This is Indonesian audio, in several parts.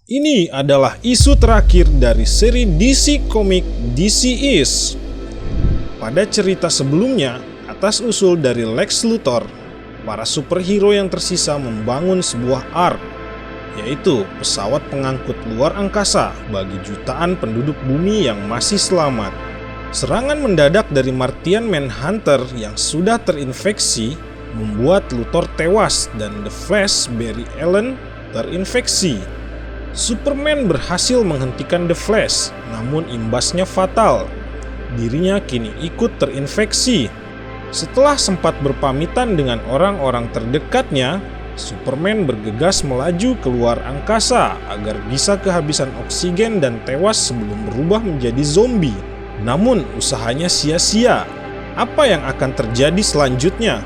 Ini adalah isu terakhir dari seri DC Comics DC Is. Pada cerita sebelumnya, atas usul dari Lex Luthor, para superhero yang tersisa membangun sebuah ark, yaitu pesawat pengangkut luar angkasa bagi jutaan penduduk bumi yang masih selamat. Serangan mendadak dari Martian Manhunter yang sudah terinfeksi membuat Luthor tewas dan The Flash Barry Allen terinfeksi. Superman berhasil menghentikan The Flash, namun imbasnya fatal. Dirinya kini ikut terinfeksi. Setelah sempat berpamitan dengan orang-orang terdekatnya, Superman bergegas melaju keluar angkasa agar bisa kehabisan oksigen dan tewas sebelum berubah menjadi zombie. Namun usahanya sia-sia. Apa yang akan terjadi selanjutnya?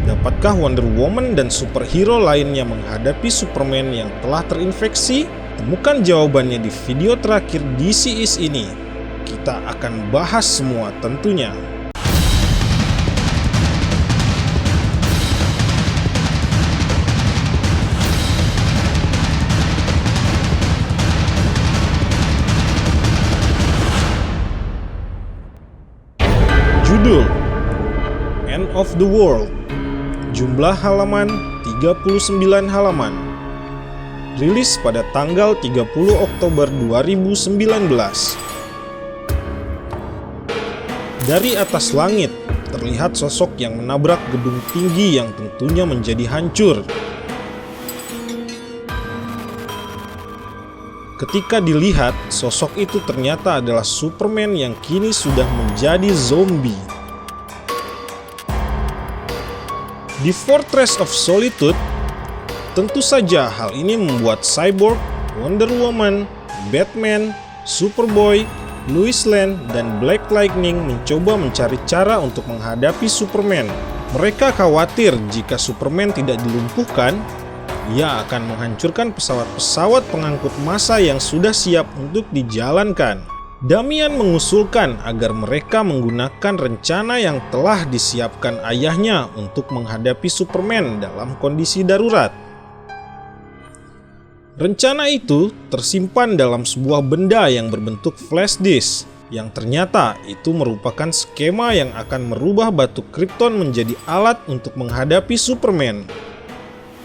Dapatkah Wonder Woman dan superhero lainnya menghadapi Superman yang telah terinfeksi? Temukan jawabannya di video terakhir DC Is ini. Kita akan bahas semua tentunya. Judul: End of the World. Jumlah halaman 39 halaman. Rilis pada tanggal 30 Oktober 2019. Dari atas langit terlihat sosok yang menabrak gedung tinggi yang tentunya menjadi hancur. Ketika dilihat, sosok itu ternyata adalah Superman yang kini sudah menjadi zombie. Di Fortress of Solitude, tentu saja hal ini membuat Cyborg, Wonder Woman, Batman, Superboy, Lois Lane, dan Black Lightning mencoba mencari cara untuk menghadapi Superman. Mereka khawatir jika Superman tidak dilumpuhkan, ia akan menghancurkan pesawat-pesawat pengangkut massa yang sudah siap untuk dijalankan. Damian mengusulkan agar mereka menggunakan rencana yang telah disiapkan ayahnya untuk menghadapi Superman dalam kondisi darurat. Rencana itu tersimpan dalam sebuah benda yang berbentuk flash disk, yang ternyata itu merupakan skema yang akan merubah batu Krypton menjadi alat untuk menghadapi Superman.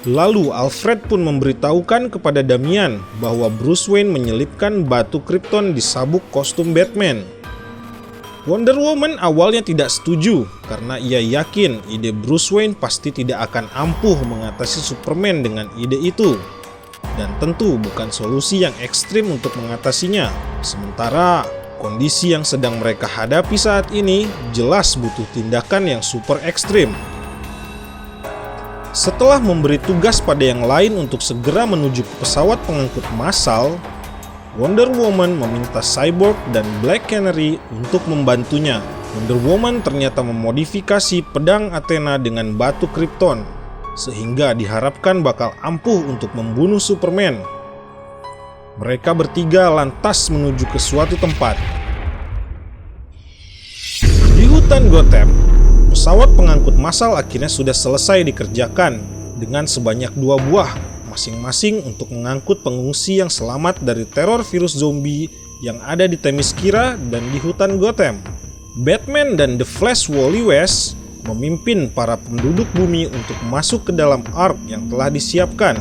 Lalu Alfred pun memberitahukan kepada Damian bahwa Bruce Wayne menyelipkan batu Krypton di sabuk kostum Batman. Wonder Woman awalnya tidak setuju karena ia yakin ide Bruce Wayne pasti tidak akan ampuh mengatasi Superman dengan ide itu. Dan tentu bukan solusi yang ekstrim untuk mengatasinya. Sementara kondisi yang sedang mereka hadapi saat ini jelas butuh tindakan yang super ekstrim. Setelah memberi tugas pada yang lain untuk segera menuju ke pesawat pengangkut massal, Wonder Woman meminta Cyborg dan Black Canary untuk membantunya. Wonder Woman ternyata memodifikasi pedang Athena dengan batu Krypton, sehingga diharapkan bakal ampuh untuk membunuh Superman. Mereka bertiga lantas menuju ke suatu tempat. Di hutan Gotham, pesawat pengangkut massal akhirnya sudah selesai dikerjakan dengan sebanyak 2 buah, masing-masing untuk mengangkut pengungsi yang selamat dari teror virus zombie yang ada di Themyscira dan di hutan Gotham. Batman dan The Flash Wally West memimpin para penduduk bumi untuk masuk ke dalam ark yang telah disiapkan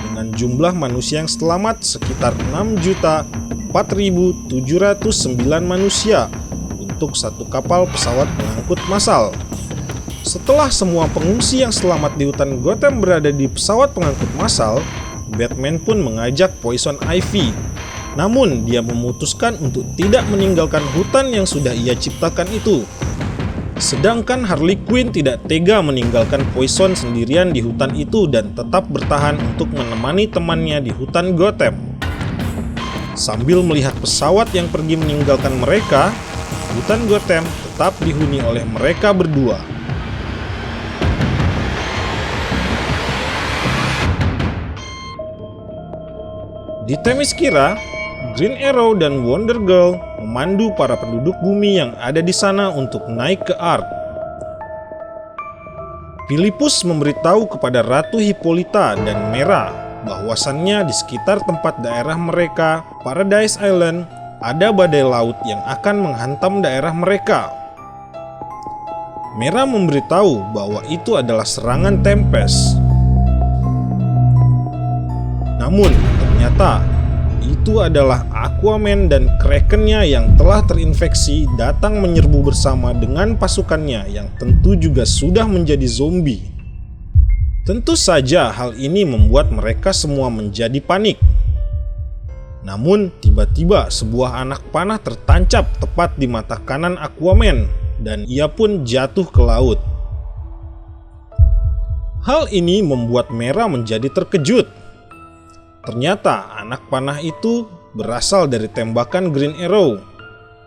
dengan jumlah manusia yang selamat sekitar 6.4.709 manusia untuk satu kapal pesawat pengangkut massal. Setelah semua pengungsi yang selamat di hutan Gotham berada di pesawat pengangkut massal, Batman pun mengajak Poison Ivy. Namun dia memutuskan untuk tidak meninggalkan hutan yang sudah ia ciptakan itu. Sedangkan Harley Quinn tidak tega meninggalkan Poison sendirian di hutan itu dan tetap bertahan untuk menemani temannya di hutan Gotham. Sambil melihat pesawat yang pergi meninggalkan mereka, hutan Gotham tetap dihuni oleh mereka berdua. Di Themyscira, Green Arrow dan Wonder Girl memandu para penduduk bumi yang ada di sana untuk naik ke ark. Philippus memberitahu kepada Ratu Hippolyta dan Mera bahwasannya di sekitar tempat daerah mereka, Paradise Island, ada badai laut yang akan menghantam daerah mereka. Mera memberitahu bahwa itu adalah serangan Tempest. Namun, ternyata itu adalah Aquaman dan Kraken-nya yang telah terinfeksi datang menyerbu bersama dengan pasukannya yang tentu juga sudah menjadi zombie. Tentu saja hal ini membuat mereka semua menjadi panik. Namun, tiba-tiba sebuah anak panah tertancap tepat di mata kanan Aquaman dan ia pun jatuh ke laut. Hal ini membuat Mera menjadi terkejut. Ternyata anak panah itu berasal dari tembakan Green Arrow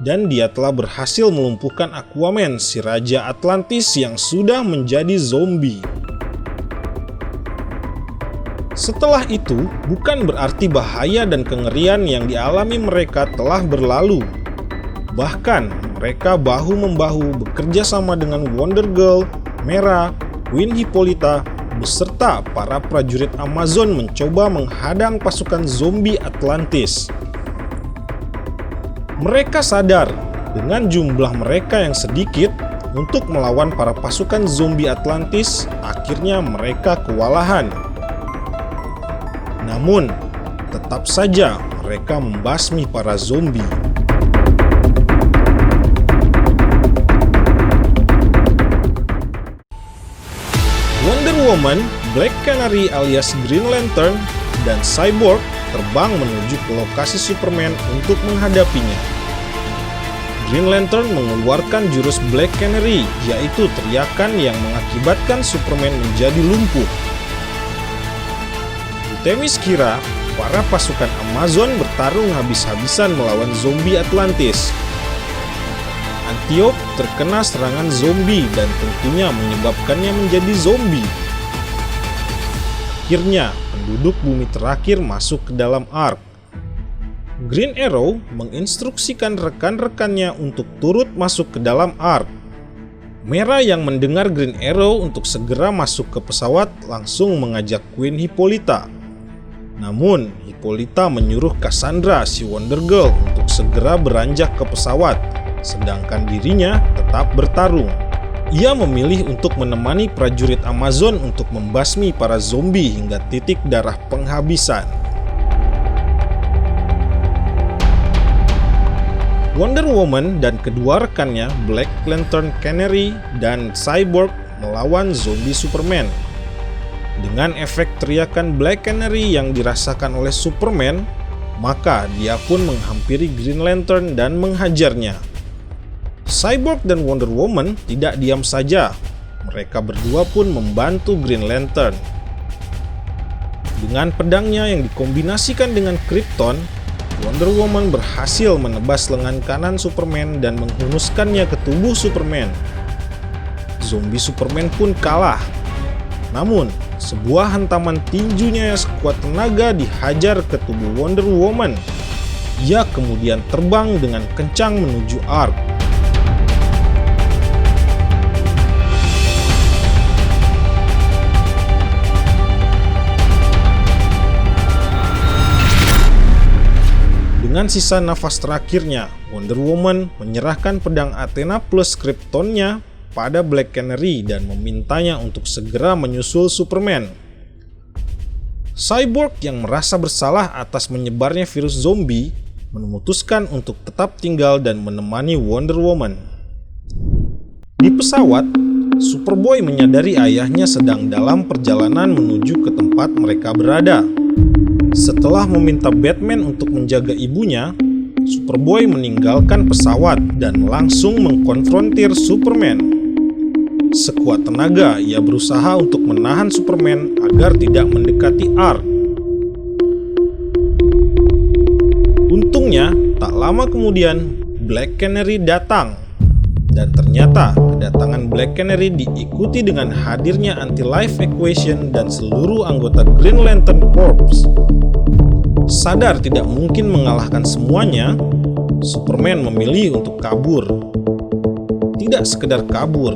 dan dia telah berhasil melumpuhkan Aquaman, si Raja Atlantis yang sudah menjadi zombie. Setelah itu, bukan berarti bahaya dan kengerian yang dialami mereka telah berlalu. Bahkan, mereka bahu-membahu bekerja sama dengan Wonder Girl, Mera, Queen Hippolyta, beserta para prajurit Amazon mencoba menghadang pasukan zombie Atlantis. Mereka sadar dengan jumlah mereka yang sedikit untuk melawan para pasukan zombie Atlantis, akhirnya mereka kewalahan. Namun, tetap saja mereka membasmi para zombie. Wonder Woman, Black Canary alias Green Lantern, dan Cyborg terbang menuju ke lokasi Superman untuk menghadapinya. Green Lantern mengeluarkan jurus Black Canary, yaitu teriakan yang mengakibatkan Superman menjadi lumpuh. Di Themyscira, para pasukan Amazon bertarung habis-habisan melawan zombie Atlantis. Antiope terkena serangan zombie dan tentunya menyebabkannya menjadi zombie. Akhirnya, penduduk bumi terakhir masuk ke dalam Ark. Green Arrow menginstruksikan rekan-rekannya untuk turut masuk ke dalam Ark. Mera yang mendengar Green Arrow untuk segera masuk ke pesawat langsung mengajak Queen Hippolyta. Namun, Hippolyta menyuruh Cassandra, si Wonder Girl, untuk segera beranjak ke pesawat, sedangkan dirinya tetap bertarung. Ia memilih untuk menemani prajurit Amazon untuk membasmi para zombie hingga titik darah penghabisan. Wonder Woman dan kedua rekannya, Black Lantern Canary dan Cyborg, melawan zombie Superman. Dengan efek teriakan Black Canary yang dirasakan oleh Superman, maka dia pun menghampiri Green Lantern dan menghajarnya. Cyborg dan Wonder Woman tidak diam saja. Mereka berdua pun membantu Green Lantern. Dengan pedangnya yang dikombinasikan dengan Krypton, Wonder Woman berhasil menebas lengan kanan Superman dan menghunuskannya ke tubuh Superman. Zombie Superman pun kalah. Namun, sebuah hantaman tinjunya yang sekuat tenaga dihajar ke tubuh Wonder Woman. Ia kemudian terbang dengan kencang menuju Ark. Dengan sisa nafas terakhirnya, Wonder Woman menyerahkan pedang Athena plus Kryptonnya pada Black Canary dan memintanya untuk segera menyusul Superman. Cyborg yang merasa bersalah atas menyebarnya virus zombie memutuskan untuk tetap tinggal dan menemani Wonder Woman. Di pesawat, Superboy menyadari ayahnya sedang dalam perjalanan menuju ke tempat mereka berada. Setelah meminta Batman untuk menjaga ibunya, Superboy meninggalkan pesawat dan langsung mengkonfrontir Superman. Sekuat tenaga, ia berusaha untuk menahan Superman agar tidak mendekati Ark. Untungnya, tak lama kemudian Black Canary datang. Dan ternyata kedatangan Black Canary diikuti dengan hadirnya Anti-Life Equation dan seluruh anggota Green Lantern Corps. Sadar tidak mungkin mengalahkan semuanya, Superman memilih untuk kabur. Tidak sekedar kabur,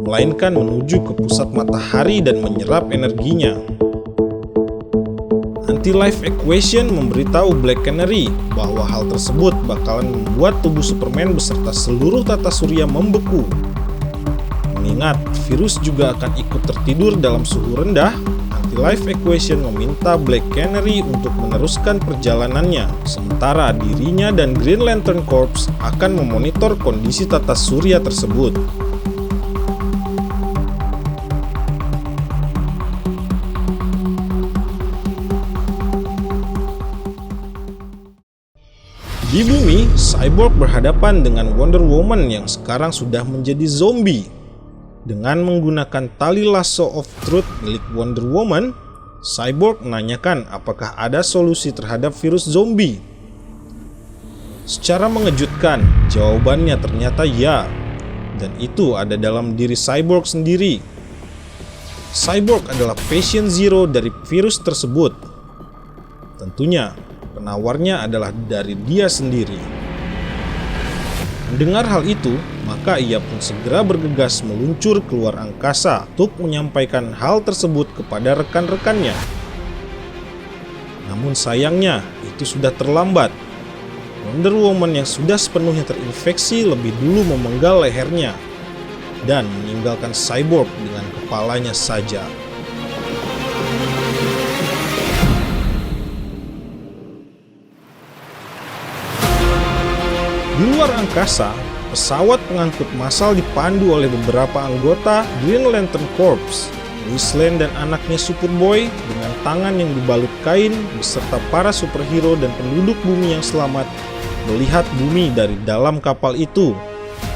melainkan menuju ke pusat matahari dan menyerap energinya. Anti-Life Equation memberitahu Black Canary bahwa hal tersebut bakalan membuat tubuh Superman beserta seluruh tata surya membeku. Mengingat virus juga akan ikut tertidur dalam suhu rendah, Anti-Life Equation meminta Black Canary untuk meneruskan perjalanannya, sementara dirinya dan Green Lantern Corps akan memonitor kondisi tata surya tersebut. Di bumi, Cyborg berhadapan dengan Wonder Woman yang sekarang sudah menjadi zombie. Dengan menggunakan tali lasso of truth milik Wonder Woman, Cyborg menanyakan apakah ada solusi terhadap virus zombie. Secara mengejutkan, jawabannya ternyata ya, dan itu ada dalam diri Cyborg sendiri. Cyborg adalah patient zero dari virus tersebut. Tentunya, penawarnya adalah dari dia sendiri. Mendengar hal itu, maka ia pun segera bergegas meluncur keluar angkasa untuk menyampaikan hal tersebut kepada rekan-rekannya. Namun sayangnya, itu sudah terlambat. Wonder Woman yang sudah sepenuhnya terinfeksi lebih dulu memenggal lehernya dan meninggalkan Cyborg dengan kepalanya saja. Di luar angkasa, pesawat pengangkut massal dipandu oleh beberapa anggota Green Lantern Corps. Lois Lane dan anaknya Superboy dengan tangan yang dibalut kain beserta para superhero dan penduduk bumi yang selamat melihat bumi dari dalam kapal itu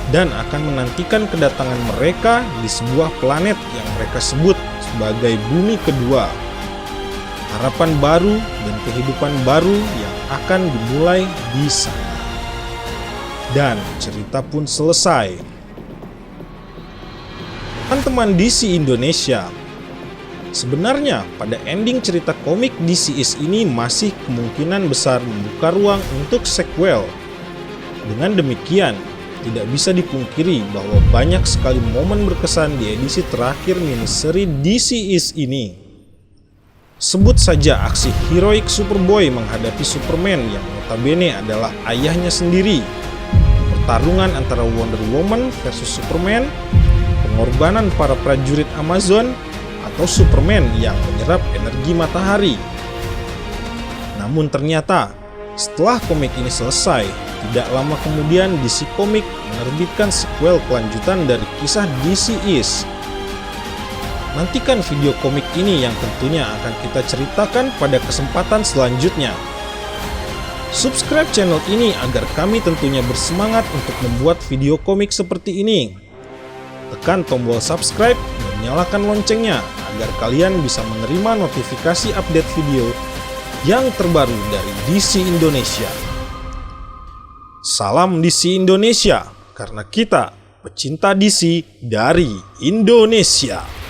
dan akan menantikan kedatangan mereka di sebuah planet yang mereka sebut sebagai Bumi Kedua. Harapan baru dan kehidupan baru yang akan dimulai di sana. Dan cerita pun selesai. Teman-teman DC Indonesia, sebenarnya pada ending cerita komik DC's ini masih kemungkinan besar membuka ruang untuk sequel. Dengan demikian, tidak bisa dipungkiri bahwa banyak sekali momen berkesan di edisi terakhir miniseri DC's ini. Sebut saja aksi heroik Superboy menghadapi Superman yang notabene adalah ayahnya sendiri. Pertarungan antara Wonder Woman versus Superman, pengorbanan para prajurit Amazon, atau Superman yang menyerap energi matahari. Namun ternyata, setelah komik ini selesai, tidak lama kemudian DC Comics menerbitkan sequel kelanjutan dari kisah DC's. Nantikan video komik ini yang tentunya akan kita ceritakan pada kesempatan selanjutnya. Subscribe channel ini agar kami tentunya bersemangat untuk membuat video komik seperti ini. Tekan tombol subscribe dan nyalakan loncengnya agar kalian bisa menerima notifikasi update video yang terbaru dari DC Indonesia. Salam DC Indonesia, karena kita pecinta DC dari Indonesia.